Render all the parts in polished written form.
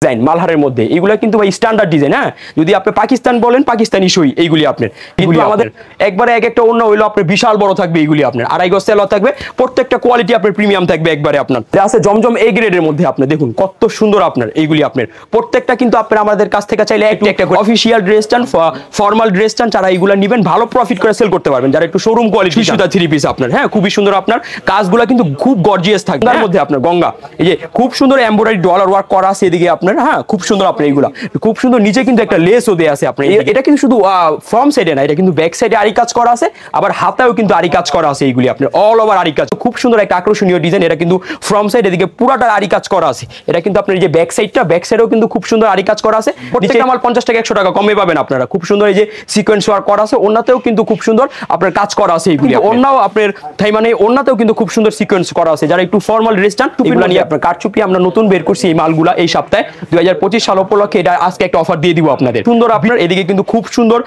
Design মালহারের মধ্যে এগুলো কিন্তু ভাই স্ট্যান্ডার্ড ডিজাইন। হ্যাঁ, যদি আপনি পাকিস্তান বলেন পাকিস্তানি সই এইগুলি আপনার, কিন্তু আমাদের একবারে এক একটা অন্য হইলো আপনার বিশাল বড় থাকবে এইগুলি আপনার, আড়াই গজ সেলর থাকবে, প্রত্যেকটা কোয়ালিটি আপনার প্রিমিয়াম থাকবে একবারে আপনার। আছে জমজম এ গ্রেডের মধ্যে আপনার দেখুন কত সুন্দর আপনার এইগুলি আপনার প্রত্যেকটা কিন্তু আপনার আমাদের কাছ থেকে চাইলে একটা একটা অফিসিয়াল ড্রেস চান, ফর্মাল ড্রেস চান, যারা এইগুলো নেবেন ভালো প্রফিট করে সেল করতে পারবেন, যারা একটু শোরুম কোয়ালিটি সুতা থ্রি পিস আপনার। হ্যাঁ, খুবই সুন্দর আপনার কাজগুলো কিন্তু খুব গর্জিয়াস থাকবে। তার মধ্যে আপনার গঙ্গা এই যে খুব সুন্দর এমব্রয়ডারি ডলার ওয়ার্ক করা আছে এদিকে আপনার। হ্যাঁ, খুব সুন্দর আপনার এইগুলা খুব সুন্দর, নিচে কিন্তু একটা লেসও দেয়া আছে আপনার। এটা কিন্তু শুধু ফ্রম সাইডে না, এটা কিন্তু ব্যাক সাইডে আরি কাজ করা আছে, আবার হাতেও কিন্তু আরি কাজ করা আছে এইগুলি আপনার, অল ওভার আরি কাজ। খুব সুন্দর একটা আকর্ষণীয় ডিজাইন। এটা কিন্তু ফ্রম সাইড এদিকে পুরাটা আরি কাজ করা আছে। এটা কিন্তু আপনার এই যে ব্যাক সাইডটা, ব্যাক সাইডেও কিন্তু খুব সুন্দর আরি কাজ করা আছে। প্রত্যেকটা মাল 50 টাকা 100 টাকা কমে পাবেন আপনারা। খুব সুন্দর এই যে সিকোয়েন্স ওয়ার্ক করা আছে, ওন্নাতেও কিন্তু খুব সুন্দর আপনার কাজ করা আছে এইগুলি। ওন্নাও আপনার তাই মানে ওন্নাতেও কিন্তু খুব সুন্দর সিকোয়েন্স করা আছে, যারা একটু ফর্মাল ড্রেস চান এগুলো নিয়ে আপনার। কারচুপি আমরা নতুন বের করছি এই মালগুলা এই সপ্তাহে 2025 সাল উপলক্ষে। এটা আজকে একটা অফার দিয়ে দিব আপনাদের। সুন্দর আপনার এদিকে কিন্তু খুব সুন্দর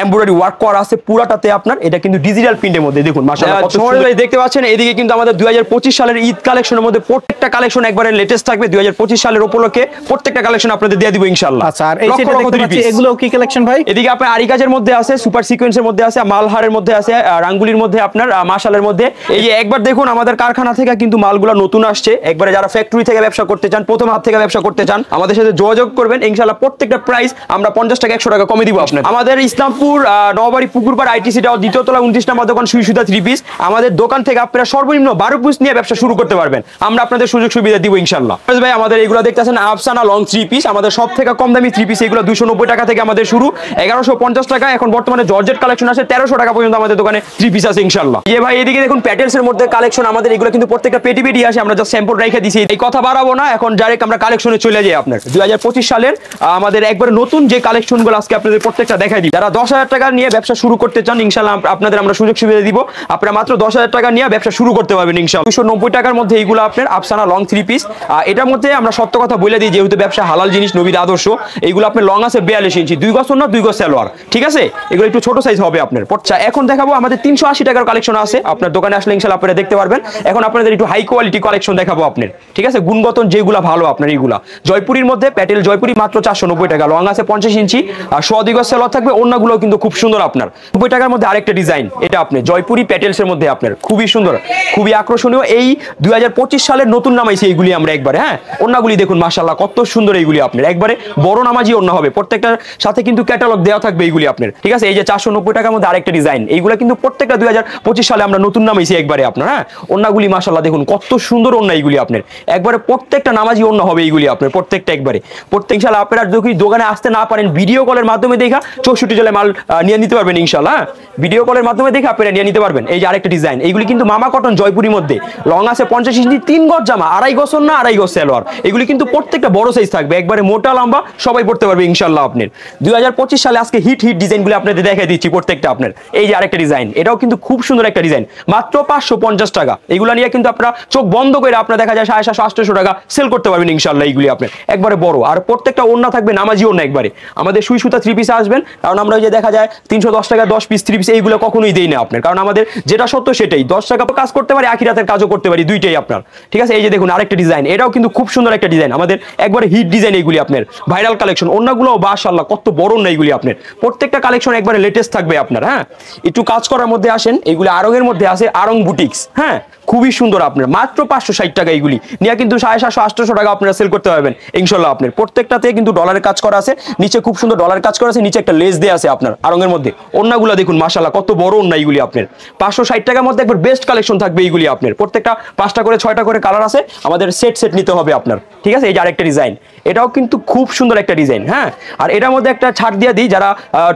এমব্রয়ডারি ওয়ার্ক করা আছে পুরাটাতে আপনার। এটা কিন্তু ডিজিটাল প্রিন্টের মধ্যে দেখুন মাশাআল্লাহ কত সুন্দর দেখতে পাচ্ছেন। এদিকে কিন্তু আমাদের 2025 সালের ঈদ কালেকশনের মধ্যে প্রত্যেকটা কালেকশন একবারে লেটেস্ট থাকবে। 2025 সালের উপলক্ষে প্রত্যেকটা কালেকশন আপনাদের দিয়ে দিব ইনশাআল্লাহ। আচ্ছা, আর এই সেটে দেখতে পাচ্ছি এগুলো কি কালেকশন ভাই? এদিকে আপনার আরি কাজের মধ্যে আছে, সুপার সিকোয়েন্সের মধ্যে আছে, মালহারের মধ্যে আছে, রাঙ্গুলির মধ্যে আপনার মাশালের মধ্যে। এই যে একবার দেখুন আমাদের কারখানা থেকে কিন্তু মালগুলো নতুন আসছে। একবারে যারা ফ্যাক্টরি থেকে ব্যবসা করতে চান, প্রথম হাত থেকে ব্যবসা করতে চান, আমাদের সাথে যোগাযোগ করবেন ইনশাআল্লাহ। প্রত্যেকটা প্রাইস আমরা 50 টাকা 100 টাকা কমে দিব আপনাদের। আমাদের ইসলামপুর নওবাড়ি পুকুরপাড় আইটিসি টাওয়ার দ্বিতীয় তলা 29 নম্বর দোকান সুই সুতা থ্রি পিস। আমাদের দোকান থেকে আপনারা সর্বনিম্ন 12 পিস নিয়ে ব্যবসা শুরু করতে পারবেন। আমরা আপনাদের সুযোগ সুবিধা দিব ইনশাআল্লাহ। ভাই আমাদের এইগুলো দেখতেছেন আফসানা লং থ্রি পিস, আমাদের সব থেকে কম দামি থ্রি পিস এগুলো 290 টাকা থেকে আমাদের শুরু, 1150 টাকা। এখন বর্তমানে জর্জেট কালেকশন আছে 1300 টাকা পর্যন্ত আমাদের দোকানে থ্রি পিস আছে ইনশাআল্লাহ। এই ভাই এদিকে দেখুন প্যাটেলস এর মধ্যে কালেকশন আমাদের এগুলো কিন্তু প্রত্যেকটা পেটি পেটি আসে, আমরা জাস্ট স্যাম্পল রেখে দিছি। এই কথা বাড়াবো না, এখন ডাইরেক্ট আমরা কালেকশনে চলে যাই আপনার 2025 সালের আমাদের একবার নতুন যে কালেকশনগুলো আজকে আপনাদের প্রত্যেকটা দেখাই দিই। যারা 10,000 টাকা নিয়ে ব্যবসা শুরু করতে চান ইনশাআল্লাহ আপনাদের আমরা সুযোগ সুবিধা দিব। আপনারা মাত্র 10,000 টাকা নিয়ে ব্যবসা শুরু করতে পারবেন ইনশাআল্লাহ। 290 টাকার মধ্যে এইগুলো আপনার আফসানা লং থ্রি পিস। এটার মধ্যে আমরা সত্য কথা বলে দিই, যেহেতু ব্যবসা হালাল জিনিস নবীর আদর্শ, এইগুলো আপনার লং আছে 42 ইঞ্চি, 2 গজ না 2 গজ সালোয়ার, ঠিক আছে? এগুলো একটু ছোট সাইজ হবে আপনার। এখন দেখাবো আমাদের 380 টাকার কালেকশন আছে, আপনার দোকানে আসলে ইনশাআল্লাহ আপনারা দেখতে পারবেন। এখন আপনাদের একটু হাই কোয়ালিটি কালেকশন দেখাবো আপনার, ঠিক আছে? গুণগত যেগুলো ভালো আপনার এইগুলা জয়পুরীর মধ্যে প্যাটেল জয়পুরি মাত্র 490 টাকা, লং আছে 50 ইঞ্চি, আর 100 গজ সালোয়ার থাকবে। অন্যগুলো কিন্তু খুব সুন্দর আপনার 90 টাকার মধ্যে। আরেকটা ডিজাইন এটা আপনি জয়পুরি প্যাটেলস এর মধ্যে আপনার খুবই সুন্দর, খুবই আকর্ষণীয়। এই 2025 সালের নতুন নামাইছে এইগুলি আমরা একবারে। হ্যাঁ, অন্যগুলি দেখুন মাশাআল্লাহ কত সুন্দর এইগুলি আপনার, একবারে বড় নামাজি অন্য হবে, প্রত্যেকটার সাথে কিন্তু ক্যাটালগ দেওয়া থাকবে এইগুলি আপনার, ঠিক আছে? এই যে 490 টাকার মধ্যে আরেকটা ডিজাইন, এইগুলো কিন্তু প্রত্যেকটা 2025 সালে আমরা নতুন নামাইছি একবারে আপনার। হ্যাঁ, অন্যগুলি মাশাআল্লাহ দেখুন কত সুন্দর অন্য এইগুলি আপনার, একবারে প্রত্যেকটা নামাজি অন্য হবে এইগুলি আপনার প্রত্যেকটা একবারে। প্রত্যেক সালে আপনারা যদি দোকানে আসতে না পারেন ভিডিও কলের মাধ্যমে দেখা 64 জেলায় মাল নিয়ে নিতে পারবেন ইনশাআল্লাহ। ভিডিও কলের মাধ্যমে দেখে আপনারা নিয়ে নিতে পারবেন। এই যে আরেকটা ডিজাইন, এইগুলি কিন্তু মামা কটন জয়পুরির মধ্যে, লং আছে 50 ইঞ্চি, 3 গজ জামা, আড়াই গজ না আড়াই গজ সালোয়ার। এগুলি কিন্তু প্রত্যেকটা বড় সাইজ থাকবে, একবারে মোটা লম্বা সবাই পড়তে পারবে ইনশাআল্লাহ আপনার। 2025 সালে আজকে হিট ডিজাইনগুলো আপনাদের দেখাই দিচ্ছি প্রত্যেকটা আপনার। এই যে আরেকটা ডিজাইন, এটাও কিন্তু খুব সুন্দর একটা ডিজাইন, মাত্র 550 টাকা। এগুলো নিয়ে কিন্তু আপনারা চোখ বন্ধ করে আপনারা দেখা যায় 750-800 টাকা সেল করতে পারবেন ইনশাআল্লাহ। এইগুলি আপনার একবারে বড়, আর প্রত্যেকটা ওন্না থাকবে নামাজি ওন্না একবারে। আমাদের সুই সুতা থ্রি পিস আসবেন, কারণ আমরা যে দেখা যায় 310 টাকা 10 পিস থ্রি পিস এইগুলো কখনোই দেই না আপনার, কারণ আমাদের যেটা সত্য সেটাই। 10 টাকা কাজ করতে পারি, আখিরাতের কাজও করতে পারি, দুইটাই আপনার, ঠিক আছে? এই যে দেখুন আরেকটা ডিজাইন, এটাও কিন্তু খুব সুন্দর একটা ডিজাইন, আমাদের একবারে হিট ডিজাইন এইগুলি আপনার, ভাইরাল কালেকশন। অন্যগুলো মাশাআল্লাহ কত বড় না এইগুলি আপনার, প্রত্যেকটা কালেকশন একবারে লেটেস্ট থাকবে আপনার। হ্যাঁ, একটু কাজ করার মধ্যে আসেন, এইগুলি আরঙের মধ্যে আছে, আরং বুটিক্স। হ্যাঁ, খুবই সুন্দর আপনার, মাত্র 560 টাকা। এইগুলি নিয়ে কিন্তু 750-800 টাকা আপনারা সেল করতে পারবেন ইনশাআল্লাহ আপনার। প্রত্যেকটাতে কিন্তু ডলারের কাজ করা আছে, নিচে খুব সুন্দর ডলার কাজ করা আছে, নিচে একটা লেস দেয়া আছে আপনার আরঙের মধ্যে। অন্যগুলো দেখুন মাশাআল্লাহ কত বড় অন্য এইগুলি আপনার, 560 টাকার মধ্যে একবার বেস্ট কালেকশন থাকবে এইগুলি আপনার। প্রত্যেকটা 5টা করে 6টা করে কালার আছে, আমাদের সেট নিতে হবে আপনার, ঠিক আছে? এই যে আরেকটা ডিজাইন, এটাও কিন্তু খুব সুন্দর একটা ডিজাইন। হ্যাঁ, আর এটার মধ্যে একটা ছাড় দিয়ে দিই, যারা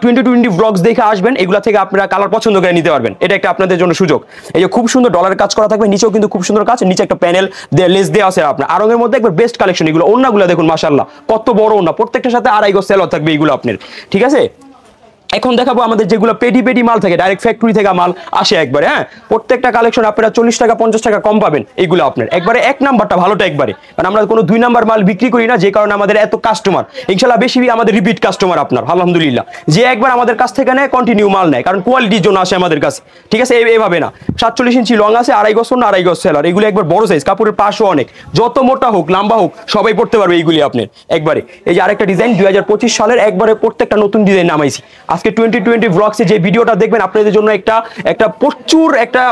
2020 ব্লগস দেখে আসবেন এগুলা থেকে আপনারা কালার পছন্দ করে নিতে পারবেন। এটা একটা আপনাদের জন্য সুযোগ। এই যে খুব সুন্দর ডলার কাজ করা থাকবে, নিচেও কিন্তু খুব সুন্দর কাজ, নিচে একটা প্যানেল লেস দেওয়া আছে আপনার আরঙের মধ্যে, একবার বেস্ট কালেকশন এগুলো। অন্যগুলো দেখুন মাশাআল্লাহ কত বড় অন্য, প্রত্যেকটার সাথে আড়াই গজ সালোয়ার থাকবে এইগুলো আপনার, ঠিক আছে? এখন দেখাবো আমাদের যেগুলো পেডি মাল থাকে, ডাইরেক্ট ফ্যাক্টরি থেকে মাল আসে একবারে। হ্যাঁ, প্রত্যেকটা কালেকশন আপনারা 40 টাকা 50 টাকা কম পাবেন। এইগুলো আপনার একবারে এক নাম্বারটা ভালোটা একবারে, কারণ আমরা কোনো 2 নাম্বার মাল বিক্রি করি না, যে কারণে আমাদের এত কাস্টমার ইনশাল্লাহ বেশি আমাদের রিপিট কাস্টমার আপনার আলহামদুলিল্লাহ, যে একবার আমাদের কাছ থেকে নেয় কন্টিনিউ মাল নেয়, কারণ কোয়ালিটির জন্য আসে আমাদের কাছে। ঠিক আছে, এইভাবে না। 47 ইঞ্চি লং আছে, 2.5 গজ না 2.5 গজ সেলার, এগুলো একবার বড় সাইজ, কাপড়ের পাশও অনেক, যত মোটা হোক লম্বা হোক সবাই পড়তে পারবে এইগুলি আপনার একবারে। এই যে আরেকটা ডিজাইন 2025 সালের একবারে প্রত্যেকটা নতুন ডিজাইন নামাইছি আজকে 2020 ব্লগসে। যে ভিডিওটা দেখবেন আপনাদের জন্য একটা প্রচুর একটা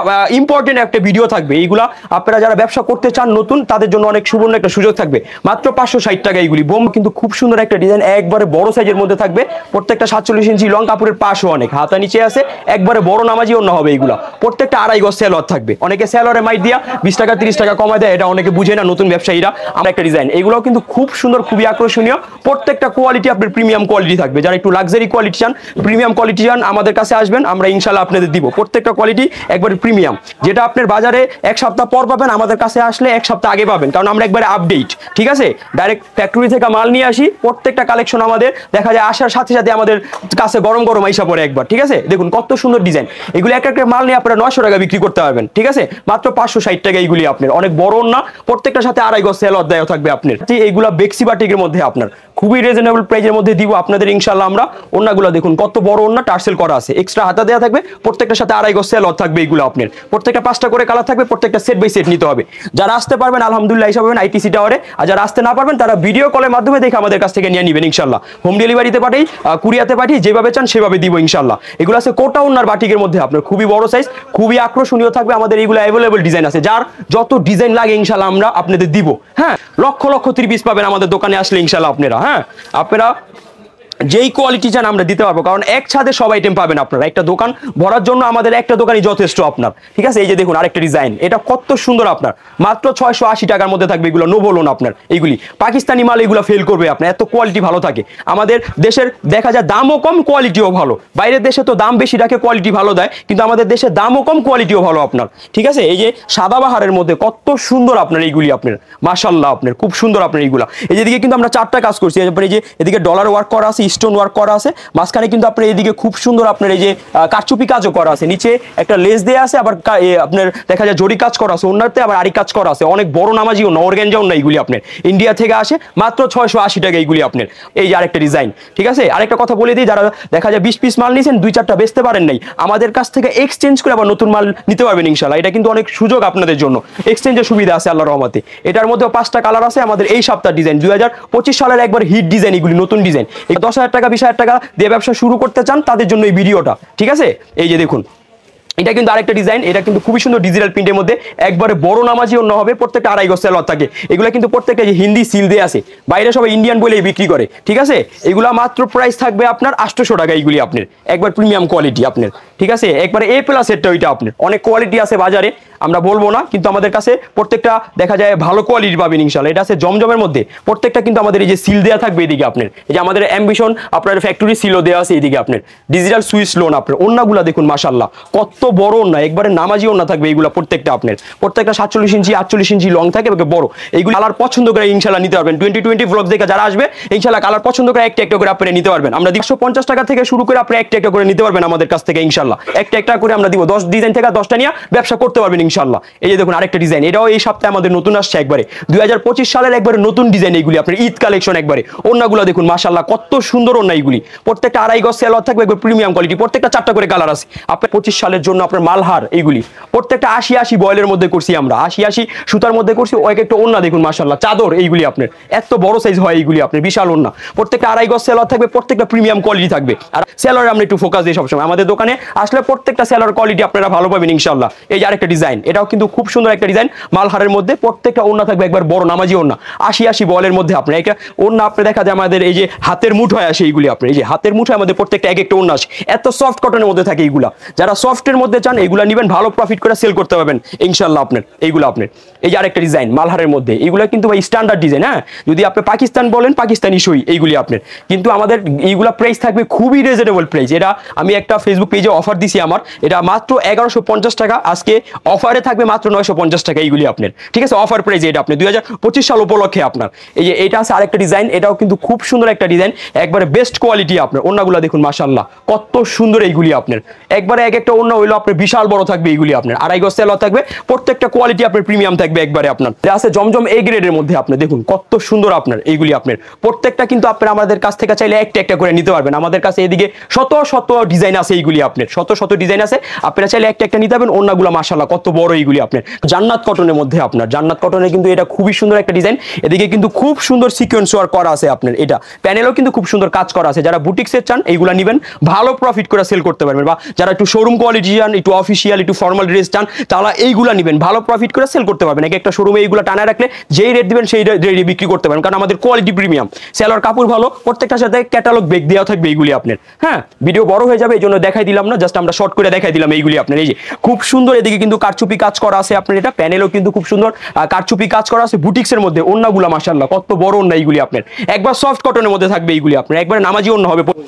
ইম্পর্টেন্ট একটা ভিডিও থাকবে। এইগুলা আপনারা যারা ব্যবসা করতে চান নতুন, তাদের জন্য অনেক সুবর্ণ একটা সুযোগ থাকবে। মাত্র 560 টাকা এইগুলি বোম, কিন্তু খুব সুন্দর একটা ডিজাইন, একবারে বড় সাইজের মধ্যে থাকবে। প্রত্যেকটা 47 ইঞ্চি লং, কাপড়ের পাশও অনেক, হাতা নিচে আছে, একবারে বড় নামাজি অন্য হবে এইগুলা। প্রত্যেকটা 2.5 গজ সেলর থাকবে। অনেকে সেলরে মাইট দিয়া 20 টাকা 30 টাকা কমায় দেয়, এটা অনেকে বুঝে না নতুন ব্যবসায়ীরা। আমরা একটা ডিজাইন, এগুলো কিন্তু খুব সুন্দর, খুবই আকর্ষণীয়। প্রত্যেকটা কোয়ালিটি আপনার প্রিমিয়াম কোয়ালিটি থাকবে। যারা একটু লাক্সারি কোয়ালিটি চান, প্রিমিয়াম কোয়ালিটি চান, আমাদের কাছে আসবেন, আমরা ইনশাল্লাহ আপনাদের দিব। প্রত্যেকটা কোয়ালিটি একবারে প্রিমিয়াম, যেটা আপনার বাজারে এক সপ্তাহ পর পাবেন, আমাদের কাছে আসলে এক সপ্তাহ আগে পাবেন, কারণ আমরা একবারে আপডেট। ঠিক আছে, ডাইরেক্ট ফ্যাক্টরি থেকে মাল নিয়ে আসি। প্রত্যেকটা কালেকশন আমাদের দেখা যায় আসার সাথে সাথে আমাদের কাছে গরম গরম আইসা পড়ে একবার। ঠিক আছে, দেখুন কত সুন্দর ডিজাইন। এগুলো এক একটা মাল নিয়ে আপনারা 900 টাকা বিক্রি করতে পারবেন। ঠিক আছে, মাত্র 560 টাকা এইগুলি আপনার, অনেক বড় না, প্রত্যেকটার সাথে 2.5 গজ সেলর দেওয়া থাকবে আপনার। এইগুলা বেক্সি বাটিকের মধ্যে আপনার খুবই রিজনেবল প্রাইসের মধ্যে দিব আপনাদের ইনশাল্লাহ আমরা। ওন্নাগুলো দেখুন কত বড় ওন্না, টার্সেল করা আছে, এক্সট্রা হাতা দেওয়া থাকবে, প্রত্যেকটার সাথে 2.5 গজ সেলর থাকবে। এইগুলো আপনার প্রত্যেকটা 5টা করে কালার থাকবে, প্রত্যেকটা সেট বাই সেট নিতে হবে। যারা আসতে পারবেন আলহামদুলিল্লাহ হিসাবে পাবেন আইটিসি টাওয়ারে, আর যারা আসতে না পারবেন তারা ভিডিও কলের মাধ্যমে দেখে আমাদের কাছ থেকে নিয়ে নেবেন ইনশাল্লাহ। হোম ডেলিভারিতে পাঠাই, কুরিয়াতে পাঠাই, যেভাবে চান সেভাবে দিব ইনশাল্লাহ। এগুলো আছে কোটা ওন্নার বাটিকের মধ্যে আপনার, খুবই বড় সাইজ, খুবই আকর্ষণীয় থাকবে। আমাদের এইগুলো অ্যাভেলেবল ডিজাইন আছে, যার যত ডিজাইন লাগে ইনশাল্লাহ আমরা আপনাদের দিব। হ্যাঁ, লক্ষ লক্ষ 3 পিস পাবেন আমাদের দোকানে আসলে ইনশাল্লাহ আপনারা। হ্যাঁ, আপনারা যেই কোয়ালিটি চান আমরা দিতে পারবো, কারণ এক ছাদে সব আইটেম পাবেন আপনারা। একটা দোকান ভরার জন্য আমাদের একটা দোকানই যথেষ্ট আপনার। ঠিক আছে, এই যে দেখুন আরেকটা ডিজাইন, এটা কত সুন্দর আপনার, মাত্র 680 টাকার মধ্যে থাকবে। এগুলো নো বলুন আপনার, এইগুলি পাকিস্তানি মাল, এগুলো ফেল করবে আপনার, এত কোয়ালিটি ভালো থাকে। আমাদের দেশের দেখা যায় দামও কম, কোয়ালিটিও ভালো। বাইরের দেশে তো দাম বেশি রাখে, কোয়ালিটি ভালো দেয়, কিন্তু আমাদের দেশে দামও কম, কোয়ালিটিও ভালো আপনার। ঠিক আছে, এই যে সাদাবাহারের মধ্যে কত সুন্দর আপনার এইগুলি আপনার, মাশাআল্লাহ আপনার খুব সুন্দর আপনার এইগুলা। এই যেদিকে কিন্তু আমরা 4টা কাজ করছি, এই যে এদিকে ডলার ওয়ার্ক করা আছে, স্টোন ওয়ার্ক করা আছে, মাঝখানে কিন্তু আপনার এইদিকে খুব সুন্দর আপনার এই যে কারচুপি কাজও করা আছে, নিচে একটা লেস দেয়া আছে, আবার আপনার দেখা যায় জরি কাজ করা আছে, ওনারতে আবার আরি কাজ করা আছে, অনেক বড় নামাজি ও অর্গানজাও না, এইগুলি আপনার ইন্ডিয়া থেকে আসে, মাত্র 680 টাকা এইগুলি আপনার। এই যে আরেকটা ডিজাইন। ঠিক আছে, আরেকটা কথা বলে দিই, যারা দেখা যায় 20 পিস মাল নিয়েছেন, 2-4টা বেচতে পারেন নাই, আমাদের কাছ থেকে এক্সচেঞ্জ করে আবার নতুন মাল নিতে পারবেন ইনশাল্লাহ। এটা কিন্তু অনেক সুযোগ আপনাদের জন্য, এক্সচেঞ্জের সুবিধা আছে আল্লাহর রহমতে। এটার মধ্যে 5টা কালার আছে। আমাদের এই সপ্তাহ ডিজাইন 2025 সালের একবার হিট ডিজাইন, এগুলি নতুন ডিজাইন। 10,000 টাকা 20,000 টাকা দিয়ে ব্যবসা শুরু করতে চান তাদের জন্য এই ভিডিওটা। ঠিক আছে, এই যে দেখুন এটা কিন্তু আরেকটা ডিজাইন, এটা কিন্তু খুবই সুন্দর ডিজিটাল প্রিন্টের মধ্যে, একবারে বড় নামাজি অন্য হবে, প্রত্যেকটা 2.5 গজ সেলর থাকে। এগুলো কিন্তু প্রত্যেকটা যে হিন্দি সিল দিয়ে আছে, বাইরে সবাই ইন্ডিয়ান বলেই বিক্রি করে। ঠিক আছে, এগুলা মাত্র প্রাইস থাকবে আপনার 800 টাকা এইগুলি আপনার, একবার প্রিমিয়াম কোয়ালিটি আপনার। ঠিক আছে, একবারে A+ সেটটা ওইটা আপনার, অনেক কোয়ালিটি আছে বাজারে, আমরা বলবো না, কিন্তু আমাদের কাছে প্রত্যেকটা দেখা যায় ভালো কোয়ালিটি পাবেন ইনশাল্লাহ। এটা আছে জমজমের মধ্যে, প্রত্যেকটা কিন্তু আমাদের এই যে সিল দেওয়া থাকবে এদিকে আপনার, এই যে আমাদের অ্যাম্বিশন আপনার ফ্যাক্টরি সিলও দেওয়া আছে এদিকে আপনার, ডিজিটাল সুইচ লোন আপনার। ওন্নাগুলা দেখুন মাশাআল্লাহ কত বড় ওন্না, একবারে নামাজি ওন্না থাকবে এইগুলা প্রত্যেকটা আপনার, প্রত্যেকটা 47 ইঞ্চি 48 ইঞ্চি লং থাকে বড়। এইগুলো কালার পছন্দ করে ইনশাল্লাহ নিতে পারবেন। 2020 ব্লগ দেখে যারা আসবে ইনশাল্লাহ কালার পছন্দ করে একটা একটা করে আপনি নিতে পারবেন। আমরা 150 টাকা থেকে শুরু করে আপনি একটা একটা করে নিতে পারবেন আমাদের কাছ থেকে ইনশাল্লাহ। একটা একটা করে আমরা দিব, 10 ডিজাইন থেকে 10টা নিয়ে ব্যবসা করতে পারবেন ইনশাল্লাহ। এই যে দেখুন আরেকটা ডিজাইন, এটাও এই সপ্তাহে আমাদের নতুন আসছে একবারে 2025 সালের একবারে নতুন ডিজাইন। এইগুলি আপনার ঈদ কালেকশন একবারে। ওন্নাগুলো দেখুন মাশাআল্লাহ কত সুন্দর ওন্না এইগুলি, প্রত্যেকটা 2.5 গজ সেলর থাকবে, একবার প্রিমিয়াম কোয়ালিটি, প্রত্যেকটা 4টা করে কালার আছে। আপনার 25 সালের জন্য আপনার মালহার এইগুলি প্রত্যেকটা 80 বয়েলের মধ্যে করছি আমরা, 80 সুতার মধ্যে করছি। ওই একটা ওন্না দেখুন মাশাআল্লাহ, চাদর এইগুলি আপনার এত বড় সাইজ হয় এইগুলি আপনার, বিশাল ওন্না, প্রত্যেকটা 2.5 গজ সেলর থাকবে, প্রত্যেকটা প্রিমিয়াম কোয়ালিটি থাকবে। আর সেলরে আমরা একটু ফোকাস দিই সবসময়, আমাদের দোকানে আসলে প্রত্যেকটা সেলর কোয়ালিটি আপনারা ভালো পাবেন ইনশাআল্লাহ। এই যে আরেকটা ডিজাইন, এটাও কিন্তু খুব সুন্দর একটা ডিজাইন, মালহারের মধ্যে প্রত্যেকটা ওন্না থাকবে একবার বড় নামাজি ওন্না, 80 বয়েলের মধ্যে আপনার একটা ওন্না আপনি দেখা যায় আমাদের এই যে হাতের মুঠোয় আসে এইগুলি আপনার, এই যে হাতের মুঠোয় আমাদের প্রত্যেকটা এক একটা ওন্না আসে, এত সফট কটনের মধ্যে থাকে এইগুলা। যারা সফটের মধ্যে চান এইগুলা নেবেন, ভালো প্রফিট করে সেল করতে পারবেন ইনশাআল্লাহ আপনার এইগুলো আপনার। এই যে আরেকটা ডিজাইন মালহারের মধ্যে, এইগুলা কিন্তু ভাই স্ট্যান্ডার্ড ডিজাইন। হ্যাঁ, যদি আপনি পাকিস্তান বলেন পাকিস্তানি সই এইগুলি আপনার, কিন্তু আমাদের এইগুলা প্রাইস থাকবে খুবই রিজনেবল প্রাইস। এটা আমি একটা ফেসবুক পেজে অফার দিছি আমার, এটা মাত্র 1150 টাকা আজকে অফার অফারে থাকবে মাত্র 950 টাকা এইগুলি আপনার, ঠিক আছে? অফার প্রাইস এটা আপনি 2025 সাল উপলক্ষে আপনার। এই যে এটা আছে আরেকটা ডিজাইন, এটাও কিন্তু খুব সুন্দর একটা ডিজাইন, একবারে বেস্ট কোয়ালিটি আপনার। ওন্নাগুলো দেখুন মাশাআল্লাহ কত সুন্দর এইগুলি আপনার, একবারে এক একটা ওন্না হইলো আপনার বিশাল বড় থাকবে এইগুলি আপনার, 2.5 গজ সেলর থাকবে, প্রত্যেকটা কোয়ালিটি আপনার প্রিমিয়াম থাকবে একবারে আপনার। যা আছে জমজম এ গ্রেডের মধ্যে আপনি দেখুন কত সুন্দর আপনার এইগুলি আপনার, প্রত্যেকটা কিন্তু আপনার আমাদের কাছ থেকে চাইলে একটা একটা করে নিতে পারবেন। আমাদের কাছে এদিকে শত শত ডিজাইন আছে এইগুলি আপনার, শত শত ডিজাইন আছে, আপনারা চাইলে একটা একটা নিতে পারবেন। ওন্নাগুলো মাশাআল্লাহ কত বড় এইগুলি আপনার, জান্নাত কটনের মধ্যে আপনার, জান্নাত কটনের কিন্তু এটা খুবই সুন্দর একটা ডিজাইন। এদিকে কিন্তু খুব সুন্দর সিকোয়েন্স ওয়ার্ক করা আছে আপনার, এটা প্যানেলও কিন্তু খুব সুন্দর কাজ করা আছে। যারা বুটিক্সের চান এইগুলা নেবেন, ভালো প্রফিট করে সেল করতে পারবেন, বা যারা একটু শোরুম কোয়ালিটি চান, একটু অফিসিয়াল একটু ফর্মাল ড্রেস চান, তারা এইগুলা নেবেন, ভালো প্রফিট করে সেল করতে পারবেন। একটা শোরুমে এইগুলা টানা রাখলে যেই রেট দিবেন সেই রেটে বিক্রি করতে পারেন, কারণ আমাদের কোয়ালিটি প্রিমিয়াম, সেলার কাপড় ভালো, প্রত্যেকটার সাথে ক্যাটালগ ব্যাগ দেওয়া থাকবে এইগুলি আপনার। হ্যাঁ, ভিডিও বড় হয়ে যাবে এই জন্য দেখাই দিলাম না, জাস্ট আমরা শর্ট করে দেখাই দিলাম এইগুলি আপনার। এই যে খুব সুন্দর এদিকে কিন্তু কারচুপি কাজ করা আছে আপনার, এটা প্যানেলও কিন্তু খুব সুন্দর কারচুপি কাজ করা আছে বুটিক্সের মধ্যে। ওন্নাগুলা মাশাআল্লাহ কত বড় ওন্না এইগুলি আপনার, একবার সফট কটনের মধ্যে থাকবে এইগুলি আপনার, একবার নামাজি ওন্না হবে।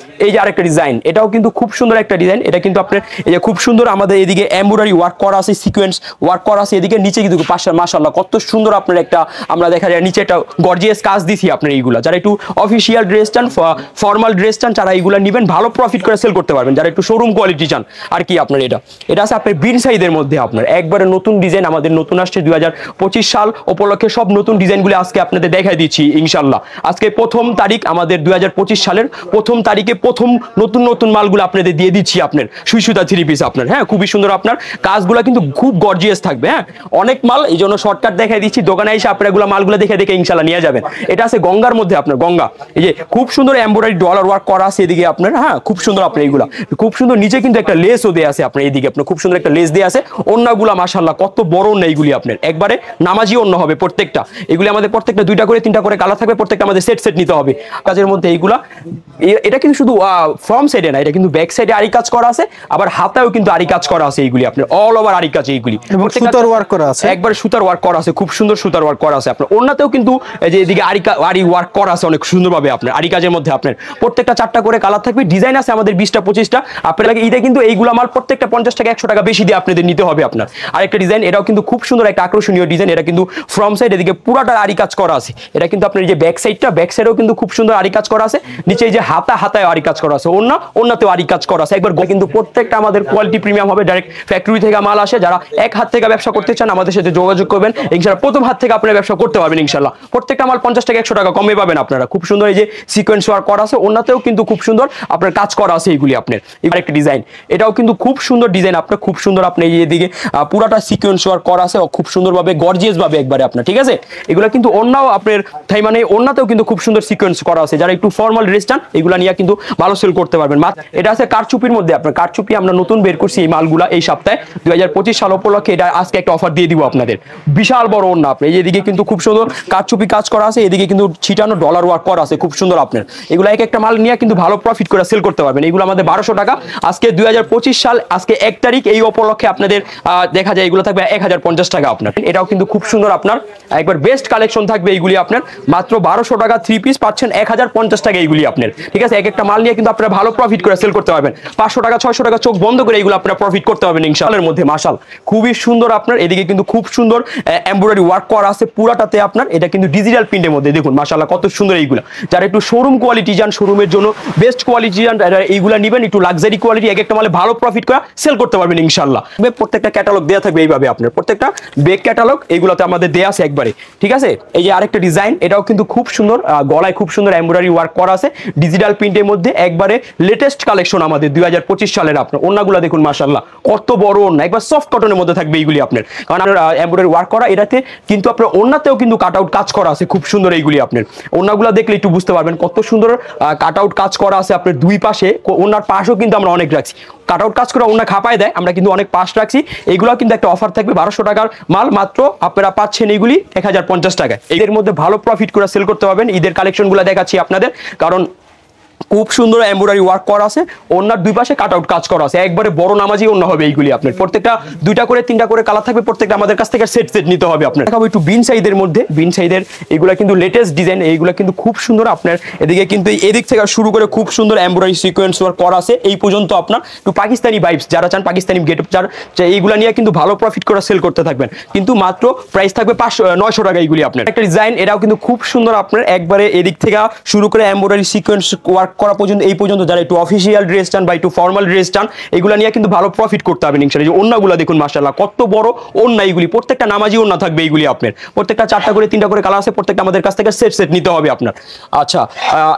এই যে আরেকটা ডিজাইন, এটাও কিন্তু খুব সুন্দর একটা ডিজাইন, এটা কিন্তু আপনার এই যে খুব সুন্দর আমাদের এদিকে এমব্রয়ডারি ওয়ার্ক করা আছে, সিকোয়েন্স ওয়ার্ক করা আছে, এদিকে নিচে কিন্তু পাশে মাশাআল্লাহ কত সুন্দর আপনার একটা আমরা দেখা যায় নিচে একটা গর্জিয়াস কাজ দিছি আপনার। এইগুলা যারা একটু অফিসিয়াল ড্রেস চান, ফর্মাল ড্রেস চান, যারা এইগুলা নেবেন ভালো প্রফিট করে সেল করতে পারবেন। যারা একটু শোরুম কোয়ালিটি চান আর কি আপনার, এটা আছে আপনার বিন সাইজের মধ্যে আপনার, একবারে নতুন ডিজাইন, আমাদের নতুন আসছে 2025 সাল উপলক্ষে সব নতুন ডিজাইনগুলো আজকে আপনাদের দেখাই দিচ্ছি ইনশাআল্লাহ। আজকে প্রথম তারিখ আমাদের 2025 সালের প্রথম তারিখে প্রথম নতুন নতুন মালগুলো আপনাদের দিয়ে দিচ্ছি আপনার, সুই সুতা থ্রি পিস আপনার। হ্যাঁ, খুবই সুন্দর আপনার কাজগুলো কিন্তু খুব গর্জিয়াস থাকবে। হ্যাঁ, অনেক মাল এই জন্য শর্টকাট দেখাই দিচ্ছি, দোকানে এসে আপনারা এগুলো মালগুলো দেখে দেখে ইনশাআল্লাহ নিয়ে যাবেন। এটা আছে গঙ্গার মধ্যে আপনার, গঙ্গা এই যে খুব সুন্দর এমব্রয়ডারি ডলার ওয়ার্ক করা আছে এদিকে আপনার। হ্যাঁ, খুব সুন্দর আপনার এইগুলা, খুব সুন্দর নিচে কিন্তু একটা লেসও দেয়া আছে আপনার, এইদিকে আপনার খুব সুন্দর একটা লেস দেয়া আছে। ওন্নাগুলা মাশাআল্লাহ কত বড় ওন্না এইগুলি আপনার, একবারে নামাজি ওন্না হবে প্রত্যেকটা। এগুলি আমাদের প্রত্যেকটা 2টা করে 3টা করে কালার থাকবে, প্রত্যেকটা আমাদের সেট সেট নিতে হবে কাজের মধ্যে এইগুলা। এটা কিন্তু শুধু ফ্রম সাইডে না, এটা কিন্তু ব্যাক সাইডে আরি কাজ করা আছে, আবার হাতেও কিন্তু আরি কাজ করা আছে এইগুলি আপনার, অল ওভার আরি কাজ এইগুলি, এবং সুতার ওয়ার্ক করা আছে, একবারে সুতার ওয়ার্ক করা আছে, খুব সুন্দর সুতার ওয়ার্ক করা আছে আপনার। ওন্নাতেও কিন্তু এই যে এদিকে আরি ওয়ার্ক করা আছে অনেক সুন্দরভাবে আপনার, আরি কাজের মধ্যে আপনার প্রত্যেকটা 4টা করে কালার থাকবে, ডিজাইন আছে আমাদের 20টা 25টা। আপনার লাগে ঈদে কিন্তু এইগুলা মাল প্রত্যেকটা 50 টাকা 100 টাকা বেশি দিয়ে আপনাদের নিতে হবে আপনার। আরেকটা ডিজাইন, এটাও কিন্তু খুব সুন্দর একটা আকর্ষণীয় ডিজাইন, এটা কিন্তু ফ্রম সাইড এদিকে পুরাটা আরি কাজ করা আছে। এটা কিন্তু আপনার এই যে ব্যাক সাইডেও কিন্তু খুব সুন্দর আরি কাজ করা আছে, নিচে এই যে হাতায় আরি কাজ করা আছে, ওন্নাতেও আরি কাজ করা আছে। একবার কিন্তু প্রত্যেকটা আমাদের কোয়ালিটি প্রিমিয়াম হবে, ডাইরেক্ট ফ্যাক্টরি থেকে মাল আসে। যারা এক হাত থেকে ব্যবসা করতে চান আমাদের সাথে যোগাযোগ করবেন ইনশাআল্লাহ, প্রথম হাত থেকে আপনারা ব্যবসা করতে পারবেন ইনশাআল্লাহ। প্রত্যেকটা মাল 50 টাকা 100 টাকা কমে পাবেন আপনারা। খুব সুন্দর এই যে সিকোয়েন্স ওয়ার্ক করা আছে, ওন্নাতেও কিন্তু খুব সুন্দর আপনার কাজ করা আছে এইগুলি আপনার। এবার একটা ডিজাইন, এটাও কিন্তু খুব সুন্দর ডিজাইন আপনার, খুব সুন্দর আপনি এই দিকে পুরাটা সিকোয়েন্স ওয়ার্ক করা আছে খুব সুন্দরভাবে গর্জিয়াস ভাবে একবারে আপনার, ঠিক আছে? এগুলা কিন্তু ওন্নাও আপনার তাই মানে ওন্নাতেও কিন্তু খুব সুন্দর সিকোয়েন্স করা আছে। যারা একটু ফর্মাল ড্রেস চান এগুলা নিয়ে কিন্তু ভালো সেল করতে পারবেন। এটা আছে কারচুপির মধ্যে আপনার, কারচুপি আমরা নতুন বের করছি এই মালগুলা এই সপ্তাহে 2025 সাল উপলক্ষে। এটা আজকে একটা অফার দিয়ে দিব আপনাদের, বিশাল বড় ওন্না আপনার। এই এদিকে কিন্তু খুব সুন্দর কারচুপি কাজ করা আছে, এদিকে কিন্তু ছিটানো ডলার ওয়ার্ক করা আছে খুব সুন্দর আপনার। এগুলো এক একটা মাল নিয়ে কিন্তু ভালো প্রফিট করে সেল করতে পারবেন। এগুলো আমাদের 1200 টাকা আজকে 2025 সাল আজকে 1 তারিখ এই উপলক্ষে আপনাদের দেখা যায় এগুলো থাকবে 1050 টাকা আপনার। এটাও কিন্তু খুব সুন্দর আপনার, একবার বেস্ট কালেকশন থাকবে এইগুলি আপনার। মাত্র 1200 টাকা 3 পিস পাচ্ছেন 1050 টাকা এইগুলি আপনার, ঠিক আছে? এক একটা মাল নিয়ে কিন্তু আপনারা ভালো প্রফিট করে সেল করতে পারবেন। 500 টাকা 600 টাকা চোখ বন্ধ করে এইগুলো আপনারা প্রফিট করতে পারবেন ইনশাআল্লাহর মধ্যে। মাশাল খুবই সুন্দর আপনার, এদিকে কিন্তু খুব সুন্দর এমব্রয়ডারি ওয়ার্ক করা আছে পুরাটাতে আপনার। এটা কিন্তু ডিজিটাল প্রিন্টের মধ্যে দেখুন মাশাআল্লাহ কত সুন্দর এইগুলো। যারা একটু শোরুম কোয়ালিটি চান, শোরুমের জন্য বেস্ট কোয়ালিটি চান, এইগুলা নেবেন, একটু লাক্সারি কোয়ালিটি, এক একটা মালে ভালো প্রফিট করে সেল করতে পারবেন ইনশাআল্লাহ। প্রত্যেকটা ক্যাটালগ দেওয়া থাকবে এইভাবে আপনার, প্রত্যেকটা বেগ ক্যাটালগ এইগুলোতে আমাদের দেয়া আছে একবারে, ঠিক আছে? এই যে আরেকটা ডিজাইন, এটাও কিন্তু খুব সুন্দর, গলায় খুব সুন্দর এমব্রয়ডারি ওয়ার্ক করা আছে ডিজিটাল প্রিন্টের মধ্যে, একবারে লেটেস্ট কালেকশন আমাদের 2025 সালের আপনার। ওন্নাগুলো দেখুন মাশাআল্লাহ কত বড় ওন্না, একবার সফট কটনের মধ্যে থাকবে এইগুলি আপনার, কারণ আপনার এমব্রয়ডারি ওয়ার্ক করা। এটাতে কিন্তু আপনার ওন্নাতেও কিন্তু কাট আউট কাজ করা আছে খুব সুন্দর এইগুলি আপনার। ওন্নাগুলো দেখলে একটু বুঝতে পারবেন কত সুন্দর কাট আউট কাজ করা আছে আপনার দুই পাশে। ওন্নার পাশও কিন্তু আমরা অনেক রাখছি, কাট আউট কাজ করে ওন্না খাপায় দেয়, আমরা কিন্তু অনেক পাশ রাখছি। এইগুলো কিন্তু একটা অফার থাকবে 1200 টাকার মাল মাত্র আপনারা পাচ্ছেন এইগুলি 1050 টাকায়। এদের মধ্যে ভালো প্রফিট করে সেল করতে পারবেন। ঈদের কালেকশনগুলো দেখাচ্ছি আপনাদের, কারণ খুব সুন্দর এমব্রয়ডারি ওয়ার্ক করা আছে, ওন্নার দুই পাশে কাট আউট কাজ করা আছে, একবারে বড় নামাজি ওন্না হবে এইগুলি আপনার। প্রত্যেকটা দুইটা করে তিনটা করে কালার থাকবে, প্রত্যেকটা আমাদের কাছ থেকে সেট সেট নিতে হবে আপনার। দেখাবো একটু বিন সাইজের মধ্যে, বিন সাইজের এগুলা কিন্তু লেটেস্ট ডিজাইন, এইগুলা কিন্তু খুব সুন্দর আপনার। এদিকে কিন্তু এদিক থেকে শুরু করে খুব সুন্দর এমব্রয়ডারি সিকোয়েন্স ওয়ার্ক করা আছে এই পর্যন্ত আপনার। একটু পাকিস্তানি ভাইবস যারা চান, পাকিস্তানি গেটআপ যারা এইগুলা নিয়ে কিন্তু ভালো প্রফিট করে সেল করতে থাকবেন, কিন্তু মাত্র প্রাইস থাকবে 900 টাকা এইগুলি আপনার। একটা ডিজাইন, এটাও কিন্তু খুব সুন্দর আপনার, একবারে এদিক থেকে শুরু করে এমব্রয়ডারি সিকোয়েন্স ওয়ার্ক করা পর্যন্ত এই পর্যন্ত যারা একটু অফিসিয়াল ড্রেস চান বা একটু ফর্মাল ড্রেস চান, এগুলা নিয়ে কিন্তু ভালো প্রফিট করতে হবে ইনশাআল্লাহ। যে ওন্নাগুলো দেখুন মাশাআল্লাহ কত বড় ওন্না, এইগুলি প্রত্যেকটা নামাজি ওন্না থাকবে এইগুলি আপনার। প্রত্যেকটা চারটা করে তিনটা করে কালার আছে, প্রত্যেকটা আমাদের কাছ থেকে সেট সেট নিতে হবে আপনার। আচ্ছা,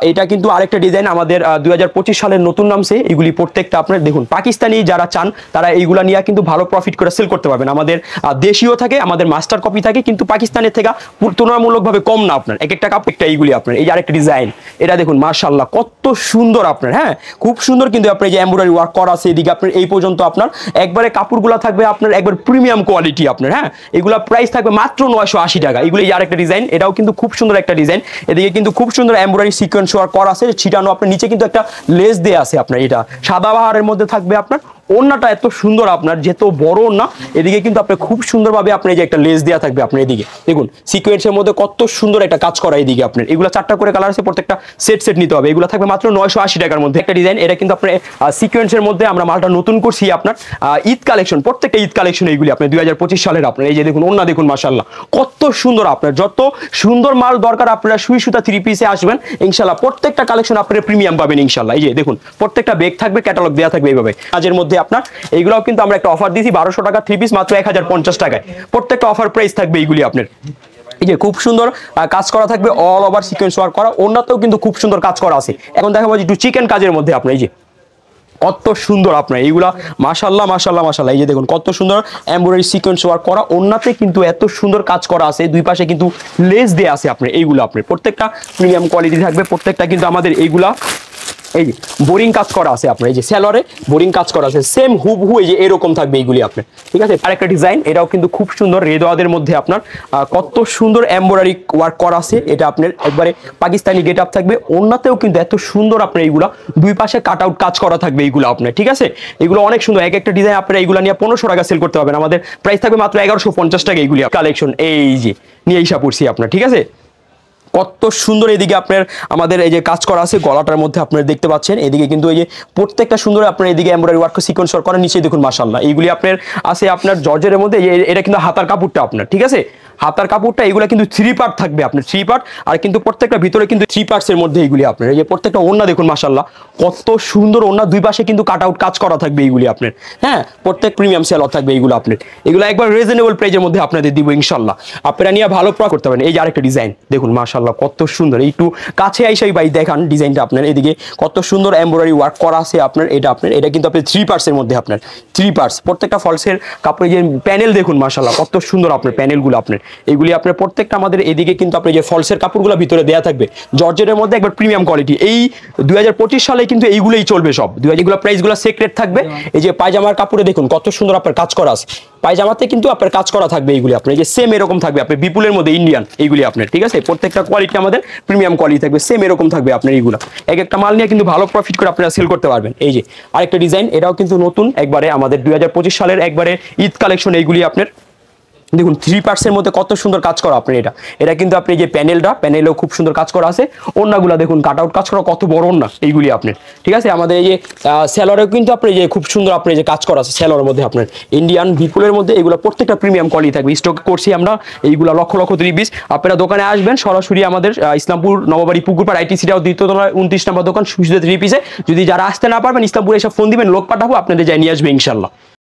এটা কিন্তু আরেকটা ডিজাইন আমাদের 2025 সালের নতুন নামছে। এগুলি প্রত্যেকটা আপনার দেখুন, পাকিস্তানি যারা চান তারা এইগুলা নিয়ে কিন্তু ভালো প্রফিট করে সেল করতে পারবেন। আমাদের দেশীয় থাকে, আমাদের মাস্টার কপি থাকে, কিন্তু পাকিস্তানের থেকে তুলনামূলকভাবে কম না আপনার। এক একটা কাপ একটা এইগুলি আপনার। এই যে আরেকটা ডিজাইন, এটা দেখুন মাশাআল্লাহ কত সুন্দর আপনার। হ্যাঁ, খুব সুন্দর কিন্তু আপনার যে এমব্রয়ডারি ওয়ার্ক করা আছে এদিকে আপনার এই পর্যন্ত আপনার। একবারে কাপড়গুলো থাকবে আপনার একবার প্রিমিয়াম কোয়ালিটি আপনার। হ্যাঁ, এগুলা প্রাইস থাকবে মাত্র 980 টাকা। এগুলো এই আরেকটা ডিজাইন, এটাও কিন্তু খুব সুন্দর একটা ডিজাইন। এদিকে কিন্তু খুব সুন্দর এমব্রয়ডারি সিকোয়েন্স ওয়ার্ক করা আছে, ছিটানো আপনার, নিচে কিন্তু একটা লেস দেয়া আছে আপনার। এটা সাদা বাহারের মধ্যে থাকবে আপনার। ওন্নাটা এত সুন্দর আপনার, যেহেতু বড় ওন্না, এদিকে কিন্তু আপনি খুব সুন্দরভাবে আপনার যে একটা লেস দেওয়া থাকবে আপনার। এদিকে দেখুন সিকোয়েন্সের মধ্যে কত সুন্দর একটা কাজ করা এদিকে আপনার। এগুলো চারটা করে কালার আছে, প্রত্যেকটা সেট সেট নিতে হবে। এগুলো থাকবে মাত্র 980 টাকার মধ্যে। একটা ডিজাইন, এটা কিন্তু আপনার সিকোয়েন্সের মধ্যে আমরা মালটা নতুন করছি আপনার। ঈদ কালেকশন, প্রত্যেকটা ঈদ কালেকশন এইগুলি আপনার 2025 সালের আপনার। এই যে দেখুন ওন্না দেখুন মাশাআল্লাহ কত সুন্দর আপনার। যত সুন্দর মাল দরকার আপনারা সুই সুতা 3 পিসে আসবেন ইনশাআল্লাহ, প্রত্যেকটা কালেকশন আপনারা প্রিমিয়াম পাবেন ইনশাআল্লাহ। এই যে দেখুন প্রত্যেকটা ব্যাগ থাকবে, ক্যাটালগ দেওয়া থাকবে এইভাবে কাজের মধ্যে আপনার। এইগুলো কিন্তু আমরা একটা অফার দিয়েছি 1200 টাকা 3 পিস মাত্র 1050 টাকায়। প্রত্যেকটা অফার প্রাইস থাকবে এইগুলি আপনার। এই যে খুব সুন্দর কাজ করা থাকবে, অল ওভার সিকোয়েন্স ওয়ার্ক করা, ওন্নাতেও কিন্তু খুব সুন্দর কাজ করা আছে। এখন দেখাবো একটু চিকেন কাজের মধ্যে আপনার। এই যে কত সুন্দর আপনার এইগুলা মাশাআল্লাহ মাশাআল্লাহ মাশাআল্লাহ। এই যে দেখুন কত সুন্দর এমব্রয়ডারি সিকোয়েন্স ওয়ার্ক করা, ওন্নাতে কিন্তু এত সুন্দর কাজ করা আছে, দুই পাশে কিন্তু লেস দেয়া আছে আপনার। এইগুলো আপনার প্রত্যেকটা প্রিমিয়াম কোয়ালিটি থাকবে, প্রত্যেকটা কিন্তু আমাদের এইগুলা এই বোরিং কাজ করা আছে আপনার। এই যে সেলরে বোরিং কাজ করা আছে, সেম হুবহু এই যে এরকম থাকবে এইগুলি আপনার। ঠিক আছে, আরেকটা ডিজাইন, এটাও কিন্তু খুব সুন্দর রেদওয়াদের মধ্যে আপনার। কত সুন্দর এমব্রয়ডারি ওয়ার্ক করা আছে, এটা আপনার একবারে পাকিস্তানি গেট আপ থাকবে। ওন্নাতেও কিন্তু এত সুন্দর আপনার এইগুলা দুই পাশে কাট আউট কাজ করা থাকবে এইগুলো আপনার। ঠিক আছে, এগুলো অনেক সুন্দর। এক একটা ডিজাইন আপনারা এইগুলো নিয়ে 1500 টাকা সেল করতে পারবেন। আমাদের প্রাইস থাকবে মাত্র 1150 টাকা এইগুলি কালেকশন। এই যে নিয়ে এসে পড়ছি আপনার। ঠিক আছে, কত সুন্দর এদিকে আপনার আমাদের এই যে কাজ করা আছে গলাটার মধ্যে আপনারা দেখতে পাচ্ছেন। এদিকে কিন্তু এই যে প্রত্যেকটা সুন্দর আপনার এদিকে এমব্রয়ডারি ওয়ার্ক সিকোয়েন্স ওয়ার্ক করা, নিচে দেখুন মাশাআল্লাহ। এইগুলি আপনার আছে আপনার জর্জের মধ্যে। এটা কিন্তু হাতার কাপড়টা আপনার। ঠিক আছে, হাতার কাপড়টা এগুলো কিন্তু 3 পার্ট থাকবে আপনার, 3 পার্ট। আর কিন্তু প্রত্যেকটা ভিতরে কিন্তু 3 পার্টসের মধ্যে এইগুলি আপনার। এই যে প্রত্যেকটা ওন্না দেখুন মাশাআল্লাহ কত সুন্দর ওন্না, দুই পাশে কিন্তু কাট আউট কাজ করা থাকবে এইগুলি আপনার। হ্যাঁ, প্রত্যেক প্রিমিয়াম সেলর থাকবে এইগুলো আপনার। এগুলো একবার রিজনেবল প্রাইসের মধ্যে আপনাদের দিব ইনশাআল্লাহ, আপনারা নিয়ে ভালো প্রফিট করতে পারেন। এই যে আরেকটা ডিজাইন দেখুন মাশাআল্লাহ কত সুন্দর। একটু কাছে আইসাই ভাই দেখান ডিজাইনটা আপনার। এদিকে কত সুন্দর এমব্রয়ডারি ওয়ার্ক করা আছে আপনার। এটা আপনার, এটা কিন্তু আপনার 3 পার্টসের মধ্যে আপনার, 3 পার্টস। প্রত্যেকটা ফলসের কাপড়ে যে প্যানেল দেখুন মাশাআল্লাহ কত সুন্দর আপনার প্যানেলগুলো আপনার। এইগুলি আপনার প্রত্যেকটা আমাদের এদিকে কিন্তু আপনার যে ফলসের কাপড়গুলো ভিতরে দেয়া থাকবে জর্জেটের মধ্যে, একবার প্রিমিয়াম কোয়ালিটি। এই 2025 সালে কিন্তু এইগুলোই চলবে সব। এগুলো প্রাইসগুলো সিক্রেট থাকবে। এই যে পায়জামার কাপড়ে দেখুন কত সুন্দর আপনার কাজ করা আছে, পায়জামাতে কিন্তু আপনার কাজ করা থাকবে এইগুলি আপনার। এই যে সেম এরকম থাকবে আপনার বিপুলের মধ্যে ইন্ডিয়ান এইগুলি আপনার। ঠিক আছে, প্রত্যেকটা কোয়ালিটি আমাদের প্রিমিয়াম কোয়ালিটি থাকবে, সেম এরকম থাকবে আপনার। এইগুলো এক একটা মাল নিয়ে কিন্তু ভালো প্রফিট করে আপনারা সেল করতে পারবেন। এই যে আরেকটা ডিজাইন, এটাও কিন্তু নতুন একবারে আমাদের 2025 সালের একবারে ঈদ কালেকশন। এইগুলি আপনার দেখুন 3 পার্টসের মধ্যে কত সুন্দর কাজ করা আপনার। এটা কিন্তু আপনি যে প্যানেলেও খুব সুন্দর কাজ করা আছে। ওন্নাগুলো দেখুন কাট আউট কাজ করা, কত বড় ওন্না এইগুলি আপনার। ঠিক আছে, আমাদের এই যে সেলরেও কিন্তু আপনি যে খুব সুন্দর আপনি যে কাজ করা আছে সেলরের মধ্যে আপনার, ইন্ডিয়ান বিপুলের মধ্যে। এগুলো প্রত্যেকটা প্রিমিয়াম কোয়ালিটি থাকবে, স্টক করছি আমরা এইগুলো লক্ষ লক্ষ 3 পিস। আপনারা দোকানে আসবেন সরাসরি আমাদের ইসলামপুর নববাড়ি পুকুরপাড় ITC-টাও 2য় তলায় 29 নম্বর দোকান সুবিধা 3 পিসে। যদি যারা আসতে না পারবেন ইসলামপুরে এসে ফোন দিবেন, লোক পাঠাবো আপনাদের যাই নিয়ে আসবে ইনশাআল্লাহ।